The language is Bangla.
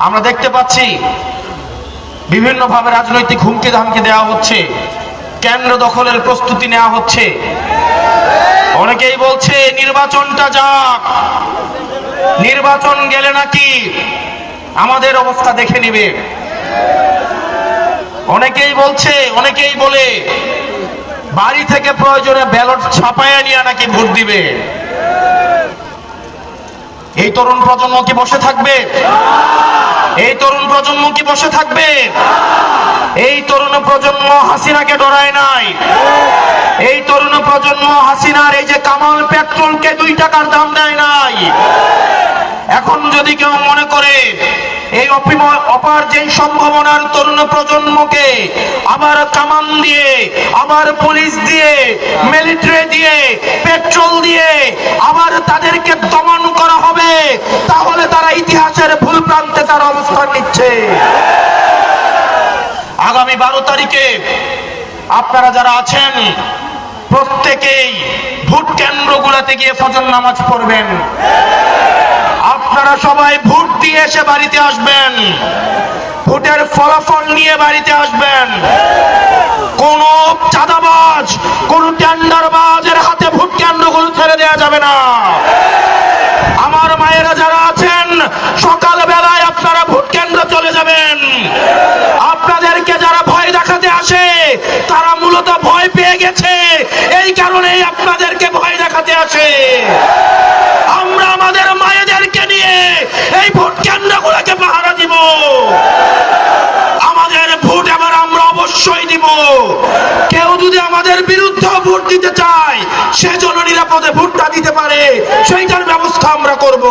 আমরা দেখতে পাচ্ছি বিভিন্নভাবে রাজনৈতিক হুমকি ধামকি দেওয়া হচ্ছে, কেন্দ্র দখলের প্রস্তুতি নেওয়া হচ্ছে। অনেকেই বলছে নির্বাচনটা যাক, নির্বাচন গেলে নাকি আমাদের অবস্থা দেখে নিবে। অনেকেই বলে বাড়ি থেকে প্রয়োজনে ব্যালট ছাপাইয়া নিয়ে নাকি ভোট দিবে। এই তরুণ প্রজন্ম কি বসে থাকবে? এই তরুণ প্রজন্ম কি বসে থাকবে? এই তরুণ প্রজন্ম হাসিনাকে ডরায় নাই। এই তরুণ প্রজন্ম হাসিনার এই যে কামাল পেট্রোলকে 2 টাকার দাম দেয় নাই। এখন যদি কেউ মনে করে এই অপার যে সম্ভাবনার তরুণ প্রজন্মকে আবার কামান দিয়ে, আবার পুলিশ দিয়ে, মিলিটারি দিয়ে, পেট্রোল দিয়ে আবার তাদেরকে দমন করা হবে, তাহলে তারা ইতিহাসের ভুল প্রান্তে তার অবস্থান নিচ্ছে। আগামী 12 তারিখে আপনারা যারা আছেন প্রত্যেকেই ভোট কেন্দ্রগুলোতে গিয়ে ফজর নামাজ পড়বেন। আপনারা সবাই ভোট দিয়ে এসে বাড়িতে আসবেন, ভোটের ফলাফল নিয়ে বাড়িতে আসবেন। কোন চাঁদাবাজ, কোন টেন্ডারবাজের হাতে ভোট কেন্দ্রগুলো ছেড়ে দেওয়া যাবে না। আমার মায়েরা যারা আছেন সকাল বেলায় আপনারা ভোট কেন্দ্র চলে যাবেন। আপনাদেরকে যারা ভয় দেখাতে আসে তারা মূলত ভয় পেয়ে গেছে, এই কারণেই আপনাদেরকে ভয় দেখাতে আসে। আমরা আমাদের মায়েদেরকে নিয়ে এই ভোট কেন্দ্রগুলোকে পাহারা দিব। আমাদের ভোট এবার আমরা অবশ্যই দিব। কেউ যদি আমাদের বিরুদ্ধে ভোট দিতে চায় সে যেন নিরাপদে ভোটটা দিতে পারে, সেইটার ব্যবস্থা আমরা করব।